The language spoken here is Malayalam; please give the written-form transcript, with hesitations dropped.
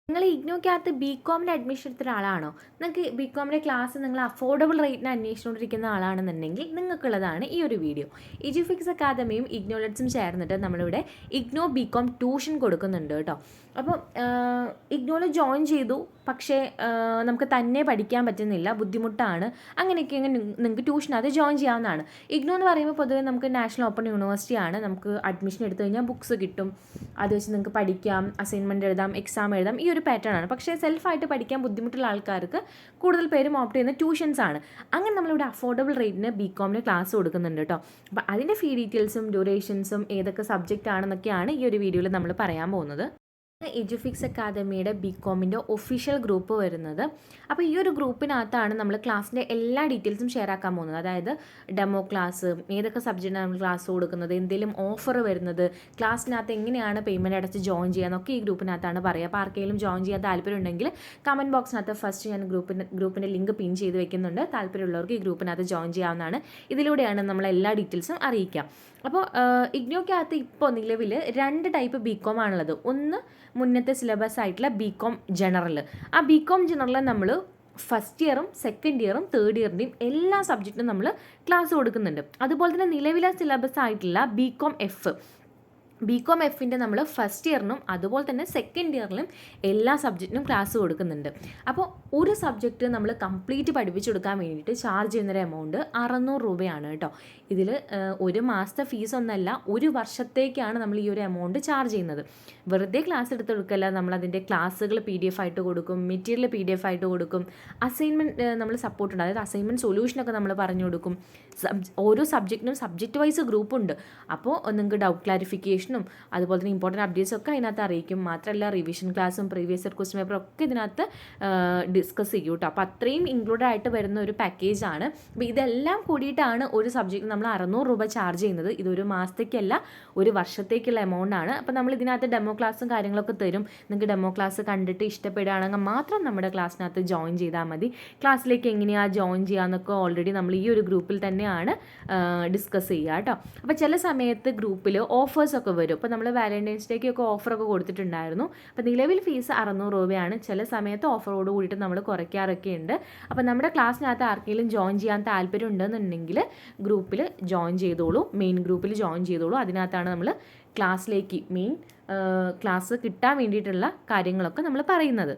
നിങ്ങൾ ഇഗ്നോയ്ക്കകത്ത് ബികോമിന് അഡ്മിഷൻ എടുത്ത ഒരാളാണോ? നിങ്ങൾക്ക് ബികോമിൻ്റെ ക്ലാസ് നിങ്ങൾ അഫോർഡബിൾ റേറ്റിന് അന്വേഷിച്ചുകൊണ്ടിരിക്കുന്ന ആളാണെന്നുണ്ടെങ്കിൽ നിങ്ങൾക്കുള്ളതാണ് ഈ ഒരു വീഡിയോ. എഡ്യൂഫിക്സ് അക്കാദമിയും ഇഗ്നോലെറ്റ്സും ചേർന്നിട്ട് നമ്മളിവിടെ ഇഗ്നോ ബികോം ട്യൂഷൻ കൊടുക്കുന്നുണ്ട് കേട്ടോ. അപ്പോൾ ഇഗ്നോയിൽ ജോയിൻ ചെയ്തു, പക്ഷേ നമുക്ക് തന്നെ പഠിക്കാൻ പറ്റുന്നില്ല, ബുദ്ധിമുട്ടാണ്, അങ്ങനെയൊക്കെ നിങ്ങൾക്ക് ട്യൂഷനകത്ത് ജോയിൻ ചെയ്യാവുന്നതാണ്. ഇഗ്നോ എന്ന് പറയുമ്പോൾ പൊതുവേ നമുക്ക് നാഷണൽ ഓപ്പൺ യൂണിവേഴ്സിറ്റി ആണ്. നമുക്ക് അഡ്മിഷൻ എടുത്തു കഴിഞ്ഞാൽ ബുക്സ് കിട്ടും, അത് വെച്ച് നിങ്ങൾക്ക് പഠിക്കാം, അസൈൻമെൻറ്റ് എഴുതാം, എക്സാം എഴുതാം, ഈ ഒരു പാറ്റേൺ ആണ്. പക്ഷേ സെൽഫായിട്ട് പഠിക്കാൻ ബുദ്ധിമുട്ടുള്ള ആൾക്കാർക്ക് കൂടുതൽ പേരും ഓപ്റ്റ് ചെയ്യുന്ന ട്യൂഷൻസ് ആണ്. അങ്ങനെ നമ്മളിവിടെ അഫോർഡബിൾ റേറ്റിന് ബികോമിന് ക്ലാസ് കൊടുക്കുന്നുണ്ട് കേട്ടോ. അപ്പോൾ അതിൻ്റെ ഫീ ഡീറ്റെയിൽസും ഡ്യൂറേഷൻസും ഏതൊക്കെ സബ്ജക്റ്റ് ആണെന്നൊക്കെയാണ് ഈ ഒരു വീഡിയോയിൽ നമ്മൾ പറയാൻ പോകുന്നത്. എഡ്യൂഫിക്സ് അക്കാദമിയുടെ ബികോമിൻ്റെ ഒഫീഷ്യൽ ഗ്രൂപ്പ് വരുന്നത്. അപ്പോൾ ഈ ഒരു ഗ്രൂപ്പിനകത്താണ് നമ്മൾ ക്ലാസ്സിൻ്റെ എല്ലാ ഡീറ്റെയിൽസും ഷെയർ ആക്കാൻ പോകുന്നത്. അതായത് ഡെമോ ക്ലാസ്, ഏതൊക്കെ സബ്ജക്റ്റാണ് നമ്മൾ ക്ലാസ് കൊടുക്കുന്നത്, എന്തെങ്കിലും ഓഫർ വരുന്നത്, ക്ലാസ്സിനകത്ത് എങ്ങനെയാണ് പേയ്മെൻറ്റ് അടച്ച് ജോയിൻ ചെയ്യുക എന്നൊക്കെ ഈ ഗ്രൂപ്പിനകത്താണ് പറയുക. അപ്പോൾ ആർക്കെങ്കിലും ജോയിൻ ചെയ്യാൻ താല്പര്യമുണ്ടെങ്കിൽ കമൻറ്റ് ബോക്സിനകത്ത് ഫസ്റ്റ് ഞാൻ ഗ്രൂപ്പിൻ്റെ ലിങ്ക് പിൻ ചെയ്ത് വെക്കുന്നുണ്ട്. താല്പര്യമുള്ളവർക്ക് ഈ ഗ്രൂപ്പിനകത്ത് ജോയിൻ ചെയ്യാവുന്നതാണ്. ഇതിലൂടെയാണ് നമ്മൾ എല്ലാ ഡീറ്റെയിൽസും അറിയിക്കുക. അപ്പോൾ ഇഗ്നോയ്ക്കകത്ത് ഇപ്പോൾ നിലവിൽ 2 ടൈപ്പ് ബികോം ആണുള്ളത്. ഒന്ന് മുന്നത്തെ സിലബസ് ആയിട്ടുള്ള ബികോം ജനറൽ. ആ ബികോം ജനറൽ നമ്മൾ ഫസ്റ്റ് ഇയറും സെക്കൻഡ് ഇയറും തേർഡ് ഇയറിൻ്റെയും എല്ലാ സബ്ജക്റ്റിനും നമ്മൾ ക്ലാസ് കൊടുക്കുന്നുണ്ട്. അതുപോലെ തന്നെ നിലവിലെ സിലബസ് ആയിട്ടുള്ള ബികോം എഫിൻ്റെ നമ്മൾ ഫസ്റ്റ് ഇയറിനും അതുപോലെ തന്നെ സെക്കൻഡ് ഇയറിലും എല്ലാ സബ്ജക്റ്റിനും ക്ലാസ് കൊടുക്കുന്നുണ്ട്. അപ്പോൾ ഒരു സബ്ജക്റ്റ് നമ്മൾ കംപ്ലീറ്റ് പഠിപ്പിച്ചു കൊടുക്കാൻ വേണ്ടിയിട്ട് ചാർജ് ചെയ്യുന്നൊരു എമൗണ്ട് 600 രൂപയാണ് കേട്ടോ. ഇതിൽ ഒരു മാസത്തെ ഫീസ് ഒന്നല്ല, ഒരു വർഷത്തേക്കാണ് നമ്മൾ ഈ ഒരു എമൗണ്ട് ചാർജ് ചെയ്യുന്നത്. വെറുതെ ക്ലാസ് എടുത്ത് കൊടുക്കല്ല, നമ്മളതിൻ്റെ ക്ലാസ്സുകൾ PDF ആയിട്ട് കൊടുക്കും, മെറ്റീരിയൽ PDF ആയിട്ട് കൊടുക്കും, അസൈൻമെൻറ്റ് നമ്മൾ സപ്പോർട്ട് ഉണ്ട്, അതായത് അസൈൻമെൻറ്റ് സൊല്യൂഷനൊക്കെ നമ്മൾ പറഞ്ഞു കൊടുക്കും. ഓരോ സബ്ജക്റ്റിനും സബ്ജക്റ്റ് വൈസ് ഗ്രൂപ്പുണ്ട്. അപ്പോൾ നിങ്ങൾക്ക് ഡൗട്ട് ക്ലാരിഫിക്കേഷനും അതുപോലെ തന്നെ ഇമ്പോർട്ടൻറ്റ് അപ്ഡേറ്റ്സ് ഒക്കെ അതിനകത്ത് അറിയിക്കും. മാത്രമല്ല റിവിഷൻ ക്ലാസ്സും പ്രീവിയസ് ഇയർ ക്വസ്റ്റ്യൻ പേപ്പറും ഒക്കെ ഇതിനകത്ത് ഡിസ്കസ് ചെയ്യും കേട്ടോ. അപ്പോൾ അത്രയും ഇൻക്ലൂഡഡ് ആയിട്ട് വരുന്ന ഒരു പാക്കേജാണ്. അപ്പോൾ ഇതെല്ലാം കൂടിയിട്ടാണ് ഒരു സബ്ജക്റ്റ് നമ്മൾ 600 രൂപ ചാർജ് ചെയ്യുന്നത്. ഇതൊരു മാസത്തേക്കല്ല, ഒരു വർഷത്തേക്കുള്ള എമൗണ്ട് ആണ്. അപ്പോൾ നമ്മൾ ഇതിനകത്ത് ഡെമോ ക്ലാസ്സും കാര്യങ്ങളൊക്കെ തരും. നിങ്ങൾക്ക് ഡെമോ ക്ലാസ് കണ്ടിട്ട് ഇഷ്ടപ്പെടുകയാണെങ്കിൽ മാത്രം നമ്മുടെ ക്ലാസ്സിനകത്ത് ജോയിൻ ചെയ്താൽ മതി. ക്ലാസ്സിലേക്ക് എങ്ങനെയാണ് ജോയിൻ ചെയ്യാമെന്നൊക്കെ ഓൾറെഡി നമ്മൾ ഈ ഒരു ഗ്രൂപ്പിൽ തന്നെയാണ് ഡിസ്കസ് ചെയ്യുക കേട്ടോ. അപ്പോൾ ചില സമയത്ത് ഗ്രൂപ്പിൽ ഓഫേഴ്സൊക്കെ വരും. അപ്പോൾ നമ്മൾ വാലന്റൈൻസ് ഡേക്കൊക്കെ ഓഫറൊക്കെ കൊടുത്തിട്ടുണ്ടായിരുന്നു. അപ്പോൾ നിലവിൽ ഫീസ് 600 രൂപയാണ്. ചില സമയത്ത് ഓഫറോട് കൂടിയിട്ട് നമ്മൾ കുറയ്ക്കാറൊക്കെ ഉണ്ട്. അപ്പോൾ നമ്മുടെ ക്ലാസ്സിനകത്ത് ആർക്കെങ്കിലും ജോയിൻ ചെയ്യാൻ താല്പര്യം ഉണ്ടെന്നുണ്ടെങ്കിൽ ഗ്രൂപ്പിൽ ജോയിൻ ചെയ്തോളൂ, മെയിൻ ഗ്രൂപ്പിൽ ജോയിൻ ചെയ്തോളൂ. അതിനകത്താണ് നമ്മൾ ക്ലാസ്സിലേക്ക് മെയിൻ ക്ലാസ് കിട്ടാൻ വേണ്ടിയിട്ടുള്ള കാര്യങ്ങളൊക്കെ നമ്മൾ പറയുന്നത്.